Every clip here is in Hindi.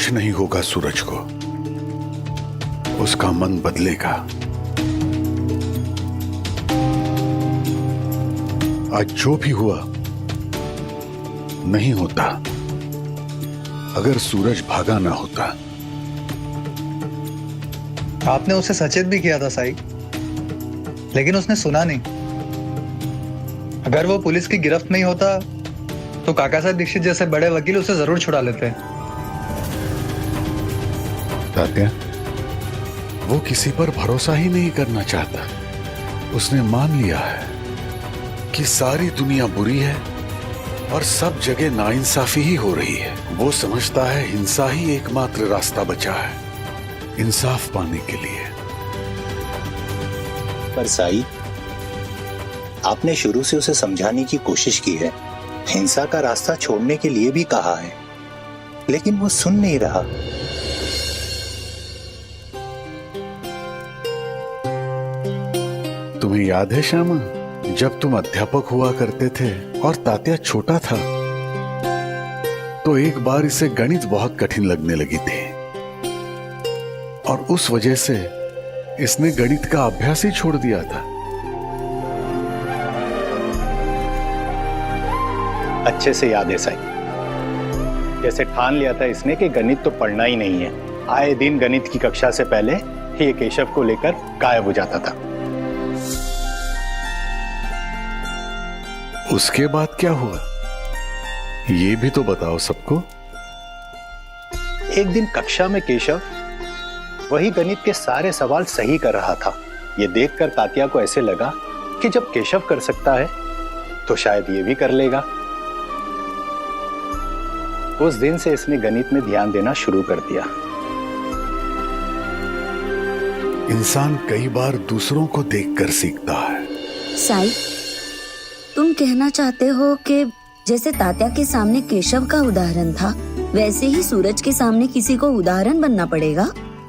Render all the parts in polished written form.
कुछ नहीं होगा सूरज को, उसका मन बदलेगा। आज जो भी हुआ नहीं होता अगर सूरज भागा ना होता। आपने उसे सचेत भी किया था साई, लेकिन उसने सुना नहीं। अगर वो पुलिस की गिरफ्त में ही होता तो काका साहब दीक्षित जैसे बड़े वकील उसे जरूर छुड़ा लेते। तात्या, वो किसी पर भरोसा ही नहीं करना चाहता। उसने मान लिया है कि सारी दुनिया बुरी है और सब जगह नाइंसाफी ही हो रही है। वो समझता है हिंसा ही एकमात्र रास्ता बचा है इंसाफ पाने के लिए। पर साई, आपने शुरू से उसे समझाने की कोशिश की है, हिंसा का रास्ता छोड़ने के लिए भी कहा है, लेकिन वो सुन नहीं रहा। तुम्हें याद है श्यामा, जब तुम अध्यापक हुआ करते थे और तात्या छोटा था तो एक बार इसे गणित बहुत कठिन लगने लगी थी और उस वजह से इसने गणित का अभ्यास ही छोड़ दिया था। अच्छे से याद है साई, जैसे ठान लिया था इसने कि गणित तो पढ़ना ही नहीं है। आए दिन गणित की कक्षा से पहले ये केशव को लेकर गायब हो जाता था। उसके बाद क्या हुआ ये भी तो बताओ सबको। एक दिन कक्षा में केशव वही गणित के सारे सवाल सही कर रहा था। ये देखकर तात्या को ऐसे लगा कि जब केशव कर सकता है तो शायद ये भी कर लेगा। उस दिन से इसने गणित में ध्यान देना शुरू कर दिया। इंसान कई बार दूसरों को देखकर सीखता है। साई, तुम कहना चाहते हो कि जैसे तात्या के सामने केशव का उदाहरण था, वैसे ही सूरज के सामने किसी को उदाहरण बनना पड़ेगा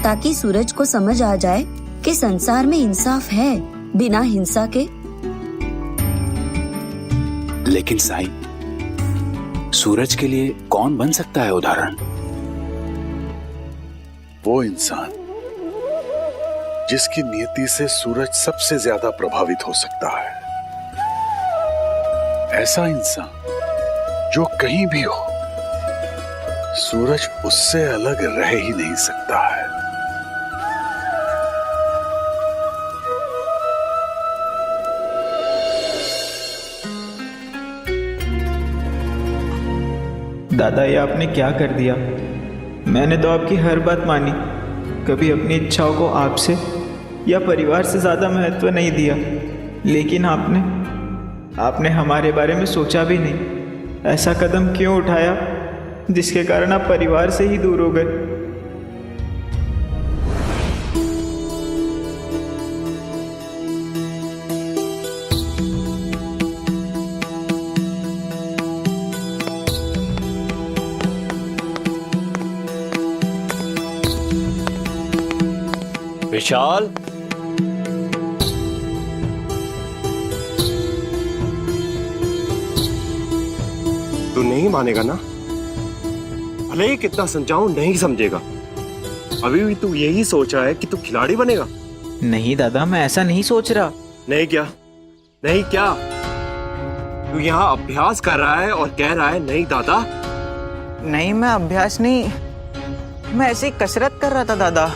ताकि सूरज को समझ आ जाए कि संसार में इंसाफ है बिना हिंसा के। लेकिन साई, सूरज के लिए कौन बन सकता है उदाहरण? वो इंसान जिसकी नियति से सूरज सबसे ज्यादा प्रभावित हो सकता है। ऐसा इंसान जो कहीं भी हो, सूरज उससे अलग रह ही नहीं सकता है। दादा, ये आपने क्या कर दिया? मैंने तो आपकी हर बात मानी, कभी अपनी इच्छाओं को आपसे या परिवार से ज़्यादा महत्व नहीं दिया, लेकिन आपने हमारे बारे में सोचा भी नहीं। ऐसा कदम क्यों उठाया जिसके कारण आप परिवार से ही दूर हो गए? विशाल, तू नहीं मानेगा ना? भले ही कितना समझाऊं नहीं समझेगा। अभी भी तू यही सोच रहा है कि तू खिलाड़ी बनेगा। नहीं दादा, मैं ऐसा नहीं सोच रहा। नहीं क्या? नहीं क्या? तू यहाँ अभ्यास कर रहा है और कह रहा है नहीं दादा। नहीं, मैं अभ्यास नहीं, मैं ऐसे ही कसरत कर रहा था दादा।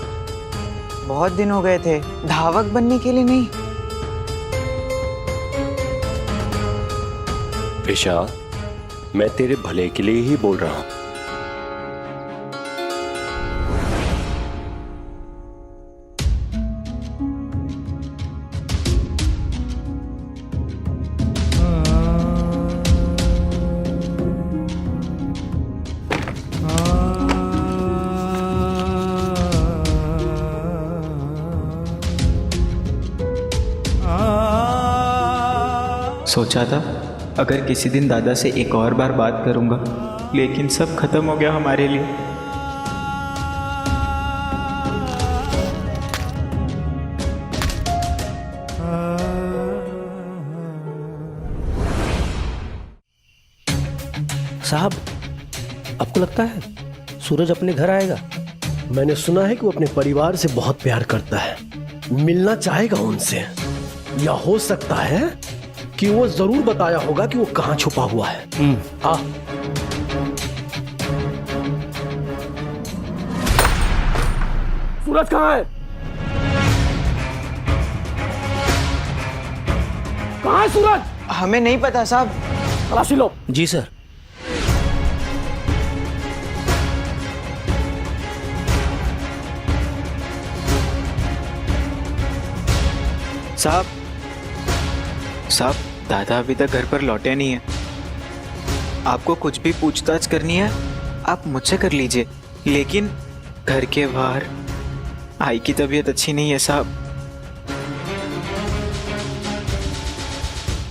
बहुत दिन हो गए थे, धावक बनने के लिए नहीं। विशाल, मैं तेरे भले के लिए ही बोल रहा हूं। सोचा था अगर किसी दिन दादा से एक और बार बात करूंगा, लेकिन सब खत्म हो गया हमारे लिए। साहब, आपको लगता है सूरज अपने घर आएगा? मैंने सुना है कि वो अपने परिवार से बहुत प्यार करता है, मिलना चाहेगा उनसे। या हो सकता है कि वो जरूर बताया होगा कि वो कहाँ छुपा हुआ है। हाँ, सूरज कहाँ है? कहाँ है सूरज? हमें नहीं पता साहब। तलाशी लो। जी सर। साहब साहब, दादा अभी तक घर पर लौटे नहीं है। आपको कुछ भी पूछताछ करनी है आप मुझसे कर लीजिए, लेकिन घर के बाहर आई की तबीयत अच्छी नहीं है साहब।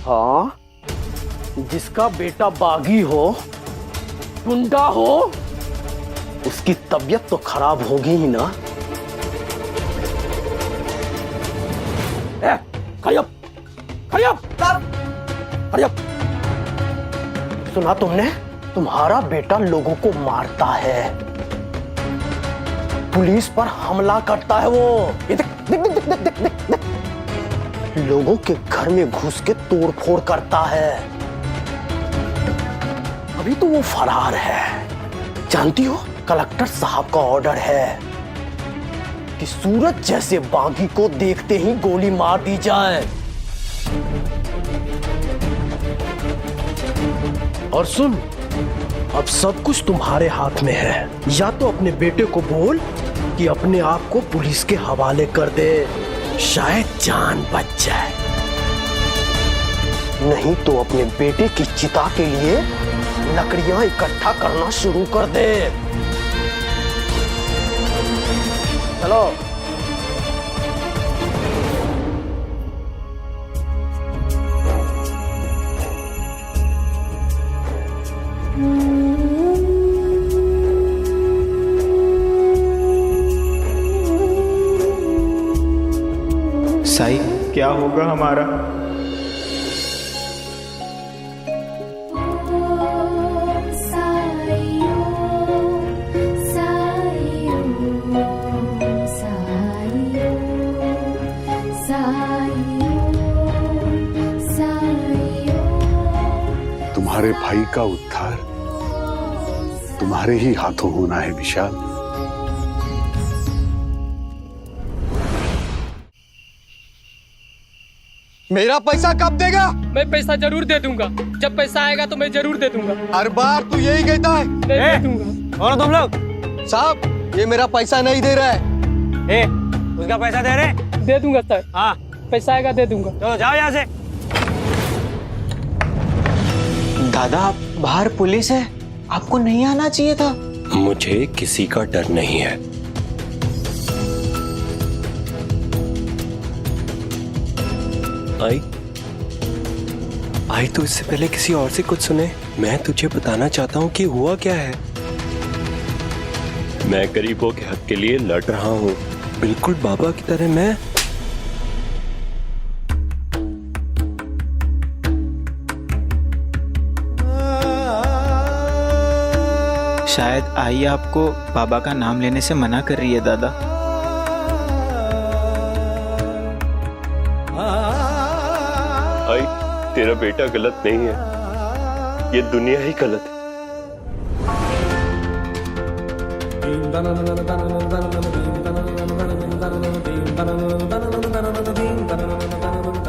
हाँ, जिसका बेटा बागी हो, गुंडा हो, उसकी तबीयत तो खराब होगी ही ना। खड़ी अप, खड़ी अप, खड़ी अप। सुना तुमने? तुम्हारा बेटा लोगों को मारता है, पुलिस पर हमला करता है। वो ये देख देख देख देख देख देख देख। लोगों के घर में घुस के तोड़फोड़ करता है। अभी तो वो फरार है। जानती हो, कलेक्टर साहब का ऑर्डर है कि सूरज जैसे बागी को देखते ही गोली मार दी जाए। और सुन, अब सब कुछ तुम्हारे हाथ में है। या तो अपने बेटे को बोल कि अपने आप को पुलिस के हवाले कर दे, शायद जान बच जाए। नहीं तो अपने बेटे की चिता के लिए लकड़ियां इकट्ठा करना शुरू कर दे। चलो। साई, क्या होगा हमारा? तुम्हारे भाई का उद्धार तुम्हारे ही हाथों होना है विशाल। मेरा पैसा कब देगा? मैं पैसा जरूर दे दूंगा, जब पैसा आएगा तो मैं जरूर दे दूंगा। हर बार तू यही कहता है। नहीं दे दूंगा। और तुम लोग? साहब, ये मेरा पैसा नहीं दे रहा है। उसका पैसा दे रहे? दे दूंगा सर। हाँ, पैसा आएगा दे दूंगा। तो जाओ यहाँ से। दादा, बाहर पुलिस है, आपको नहीं आना चाहिए था। मुझे किसी का डर नहीं है। आई तो इससे पहले किसी और से कुछ सुने। मैं तुझे बताना चाहता हूँ कि हुआ क्या है। मैं गरीबों के हक के लिए लड़ रहा हूँ, बिल्कुल बाबा की तरह। मैं शायद आई आपको बाबा का नाम लेने से मना कर रही है दादा। आई, तेरा बेटा गलत नहीं है, ये दुनिया ही गलत है।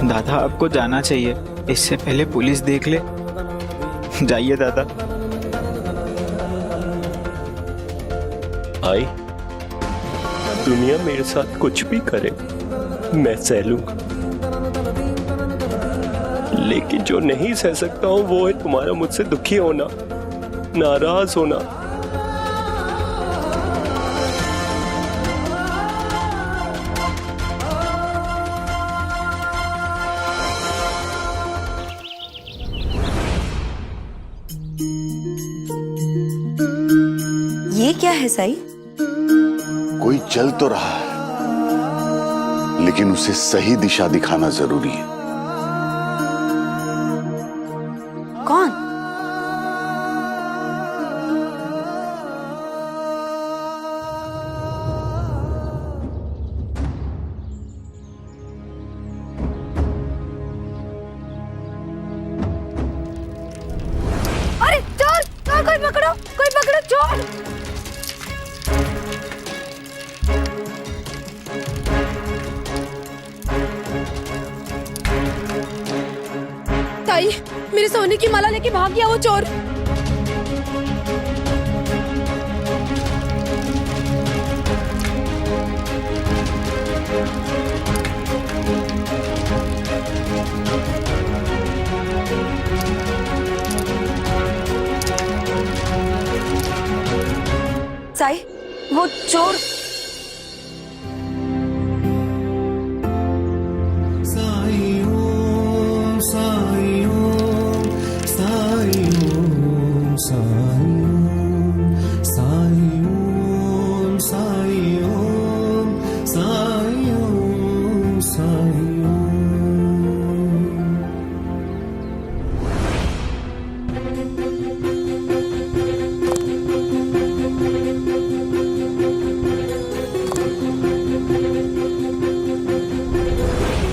दादा, आपको जाना चाहिए, इससे पहले पुलिस देख ले। जाइए दादा। आई, दुनिया मेरे साथ कुछ भी करे मैं सह लूंगा, लेकिन जो नहीं सह सकता हूं वो है तुम्हारा मुझसे दुखी होना, नाराज होना। ये क्या है साई? कोई चल तो रहा है, लेकिन उसे सही दिशा दिखाना जरूरी है। कौन? पकड़ो, कोई पकड़ो, चोर। ताई, मेरे सोने की माला लेके भाग गया वो चोर। साई, वो चोर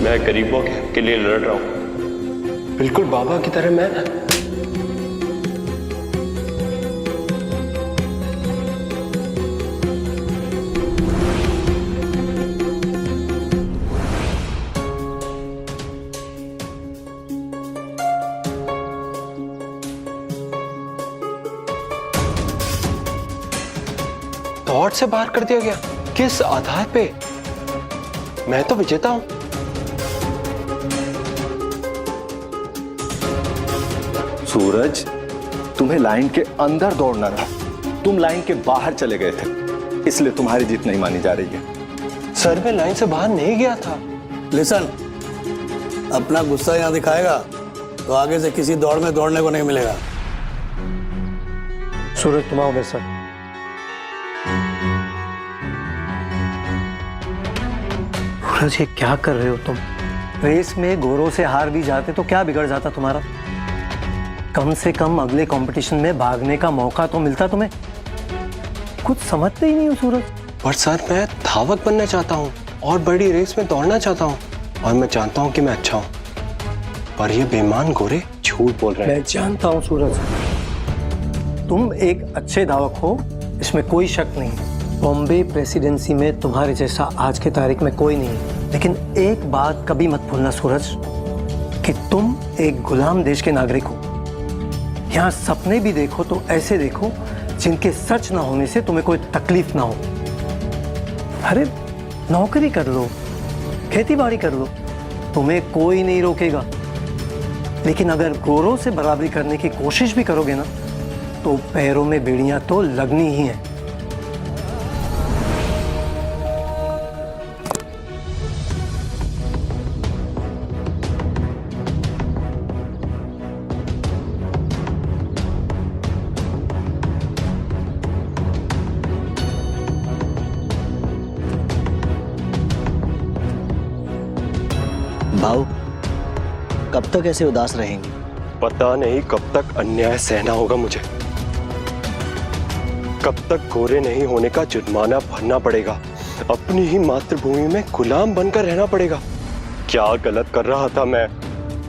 मैं गरीबों के हक के लिए लड़ रहा हूं, बिल्कुल बाबा की तरह। मैं दौड़ से बाहर कर दिया गया? किस आधार पे? मैं तो विजेता हूं। सूरज, तुम्हें लाइन के अंदर दौड़ना था, तुम लाइन के बाहर चले गए थे, इसलिए तुम्हारी जीत नहीं मानी जा रही है। सर, मैं लाइन से बाहर नहीं गया था। लिसन, अपना गुस्सा यहाँ दिखाएगा तो आगे से किसी दौड़ में दौड़ने को नहीं मिलेगा। सूरज, तुम आओ मेरे साथ। सूरज, ये क्या कर रहे हो तुम? रेस में गोरों से हार भी जाते तो क्या बिगड़ जाता तुम्हारा? कम से कम अगले कंपटीशन में भागने का मौका तो मिलता तुम्हें। कुछ समझते ही नहीं हो सूरज। पर सर, मैं धावक बनना चाहता हूँ और बड़ी रेस में दौड़ना चाहता हूँ, और मैं जानता हूँ कि मैं अच्छा हूँ, पर ये बेईमान गोरे झूठ बोल रहे हैं। मैं जानता हूँ सूरज, तुम एक अच्छे धावक हो, इसमें कोई शक नहीं। बॉम्बे प्रेसिडेंसी में तुम्हारे जैसा आज के तारीख में कोई नहीं है। लेकिन एक बात कभी मत भूलना सूरज, कि तुम एक गुलाम देश के नागरिक हो। यहाँ सपने भी देखो तो ऐसे देखो जिनके सच ना होने से तुम्हें कोई तकलीफ ना हो। अरे नौकरी कर लो, खेती बाड़ी कर लो, तुम्हें कोई नहीं रोकेगा। लेकिन अगर गोरों से बराबरी करने की कोशिश भी करोगे ना, तो पैरों में बेड़ियां तो लगनी ही हैं। भाऊ, कब तक ऐसे उदास रहेंगे? पता नहीं कब तक अन्याय सहना होगा मुझे, कब तक गोरे नहीं होने का जुर्माना भरना पड़ेगा, अपनी ही मातृभूमि में गुलाम बनकर रहना पड़ेगा। क्या गलत कर रहा था मैं?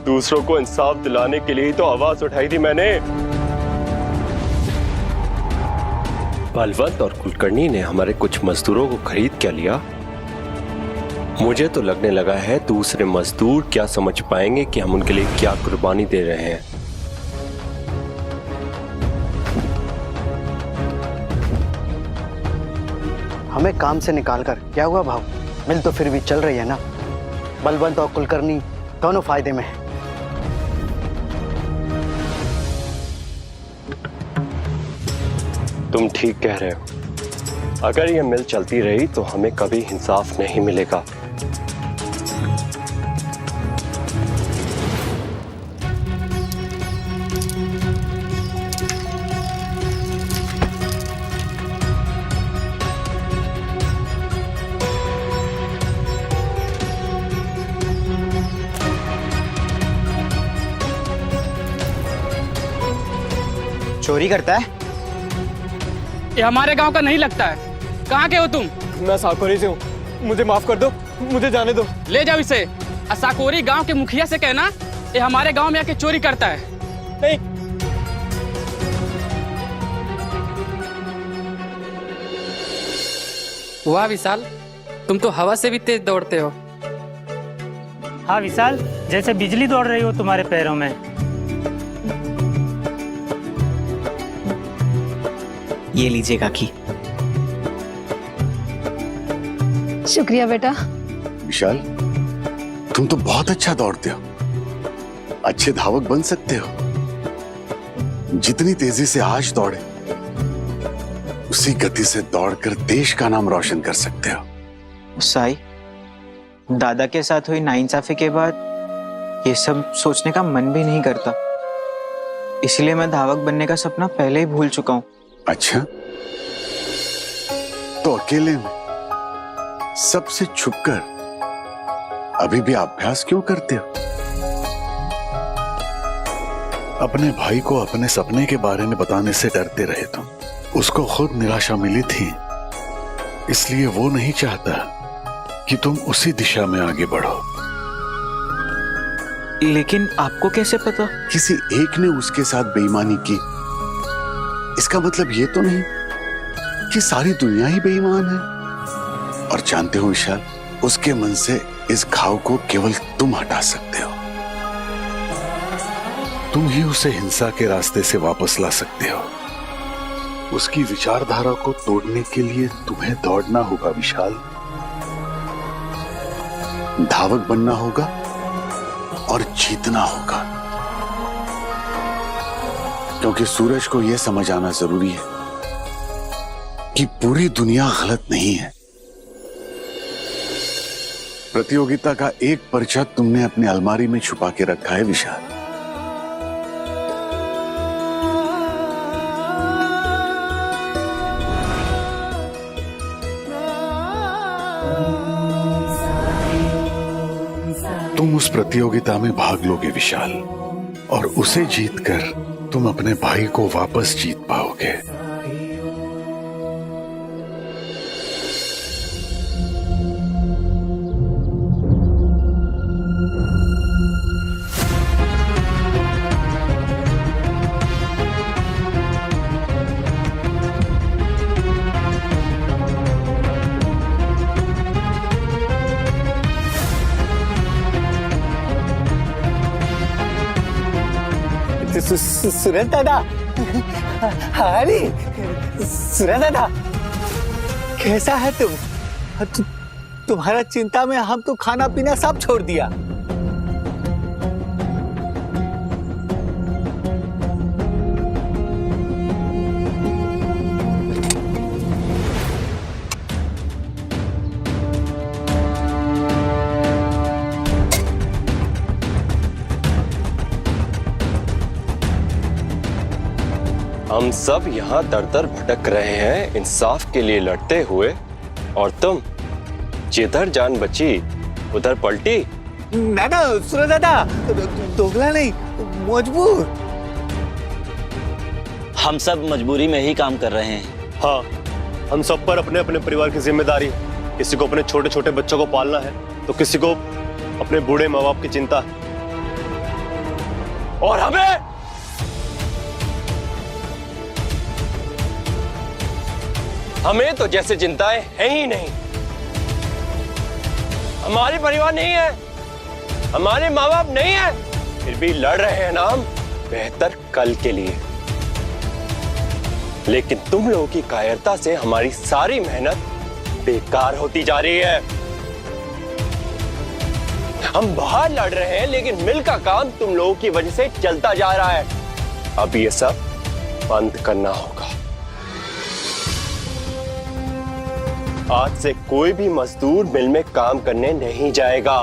दूसरों को इंसाफ दिलाने के लिए ही तो आवाज उठाई थी मैंने। बलवंत और कुलकर्णी ने हमारे कुछ मजदूरों को खरीद क्या लिया? मुझे तो लगने लगा है दूसरे मजदूर क्या समझ पाएंगे कि हम उनके लिए क्या कुर्बानी दे रहे हैं। हमें काम से निकालकर क्या हुआ भाव? मिल तो फिर भी चल रही है ना। बलवंत और कुलकर्णी दोनों फायदे में है। तुम ठीक कह रहे हो। अगर ये मिल चलती रही तो हमें कभी इंसाफ नहीं मिलेगा। चोरी करता है? ये हमारे गांव का नहीं लगता है। कहाँ के हो तुम? मैं साकोरी से हूँ, मुझे माफ कर दो, मुझे जाने दो। ले जाओ इसे। साकोरी गांव के मुखिया से कहना ये हमारे गांव में आके चोरी करता है। नहीं, वाह विशाल, तुम तो हवा से भी तेज दौड़ते हो। हाँ विशाल, जैसे बिजली दौड़ रही हो तुम्हारे पैरों में। ये लीजिए काकी। शुक्रिया बेटा। विशाल, तुम तो बहुत अच्छा दौड़ते हो, अच्छे धावक बन सकते हो। जितनी तेजी से आज दौड़े, उसी गति से दौड़कर देश का नाम रोशन कर सकते हो। साई, दादा के साथ हुई नाइंसाफी के बाद ये सब सोचने का मन भी नहीं करता, इसलिए मैं धावक बनने का सपना पहले ही भूल चुका हूँ। अच्छा, तो अकेले में सबसे छुपकर अभी भी अभ्यास क्यों करते हो? अपने भाई को अपने सपने के बारे में बताने से डरते रहे तुम। उसको खुद निराशा मिली थी, इसलिए वो नहीं चाहता कि तुम उसी दिशा में आगे बढ़ो। लेकिन आपको कैसे पता? किसी एक ने उसके साथ बेईमानी की, इसका मतलब ये तो नहीं कि सारी दुनिया ही बेईमान है। और जानते हो विशाल, उसके मन से इस घाव को केवल तुम हटा सकते हो। तुम ही उसे हिंसा के रास्ते से वापस ला सकते हो। उसकी विचारधारा को तोड़ने के लिए तुम्हें दौड़ना होगा विशाल, धावक बनना होगा और जीतना होगा। क्योंकि सूरज को यह समझ आना जरूरी है कि पूरी दुनिया गलत नहीं है। प्रतियोगिता का एक पर्चा तुमने अपनी अलमारी में छुपा के रखा है विशाल। तुम उस प्रतियोगिता में भाग लोगे विशाल, और उसे जीतकर तुम अपने भाई को वापस जीत पाओगे। सूरज दादा, अरे सूरज दादा, कैसा है तुम? तुम्हारा चिंता में हम तो खाना पीना सब छोड़ दिया। हम सब यहाँ दर दर भटक रहे हैं इंसाफ के लिए लड़ते हुए, और तुम जिधर जान बची उधर पलटी। ना ना सूरज दादा, दोगला नहीं, मजबूर। हम सब मजबूरी में ही काम कर रहे हैं। हाँ, हम सब पर अपने अपने परिवार की जिम्मेदारी। किसी को अपने छोटे छोटे बच्चों को पालना है, तो किसी को अपने बूढ़े माँ बाप की चिंता है, और हमें तो जैसे चिंताएं हैं ही नहीं। हमारे परिवार नहीं है, हमारे माँ बाप नहीं है, फिर भी लड़ रहे हैं ना हम बेहतर कल के लिए। लेकिन तुम लोगों की कायरता से हमारी सारी मेहनत बेकार होती जा रही है। हम बाहर लड़ रहे हैं, लेकिन मिल का काम तुम लोगों की वजह से चलता जा रहा है। अब ये सब बंद करना होगा। आज से कोई भी मजदूर मिल में काम करने नहीं जाएगा।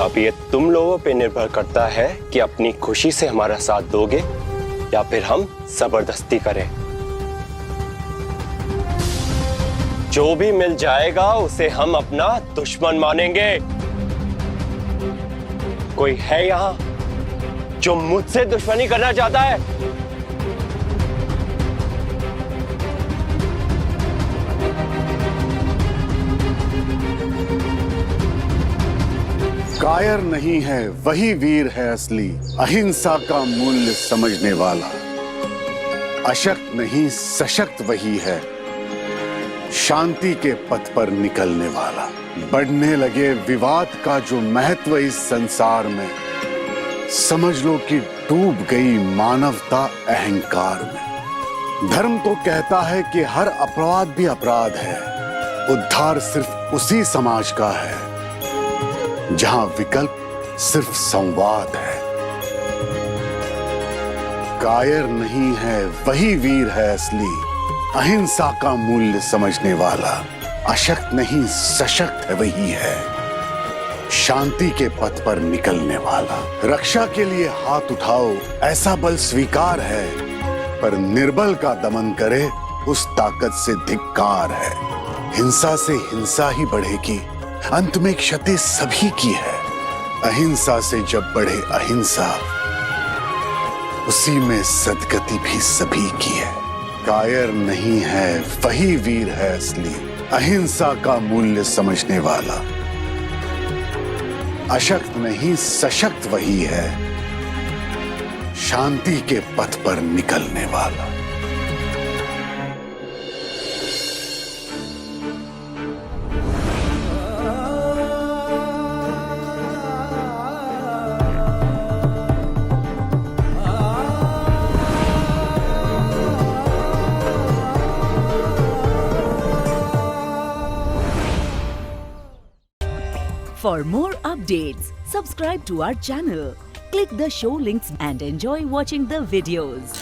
अब ये तुम लोगों पे निर्भर करता है कि अपनी खुशी से हमारा साथ दोगे या फिर हम जबरदस्ती करें। जो भी मिल जाएगा उसे हम अपना दुश्मन मानेंगे। कोई है यहां जो मुझसे दुश्मनी करना चाहता है? कायर नहीं है वही वीर है असली, अहिंसा का मूल्य समझने वाला। अशक्त नहीं सशक्त वही है, शांति के पथ पर निकलने वाला। बढ़ने लगे विवाद का जो महत्व इस संसार में, समझ लो कि डूब गई मानवता अहंकार में। धर्म तो कहता है कि हर अपराध भी अपराध है, उद्धार सिर्फ उसी समाज का है जहां विकल्प सिर्फ संवाद है। कायर नहीं है वही वीर है असली, अहिंसा का मूल्य समझने वाला। अशक्त नहीं सशक्त है वही है, शांति के पथ पर निकलने वाला। रक्षा के लिए हाथ उठाओ ऐसा बल स्वीकार है, पर निर्बल का दमन करे उस ताकत से धिक्कार है। हिंसा से हिंसा ही बढ़ेगी, अंत में क्षति सभी की है। अहिंसा से जब बढ़े अहिंसा, उसी में सदगति भी सभी की है। कायर नहीं है वही वीर है असली, अहिंसा का मूल्य समझने वाला। अशक्त नहीं सशक्त वही है, शांति के पथ पर निकलने वाला। For more updates, subscribe to our channel, click the show links and enjoy watching the videos.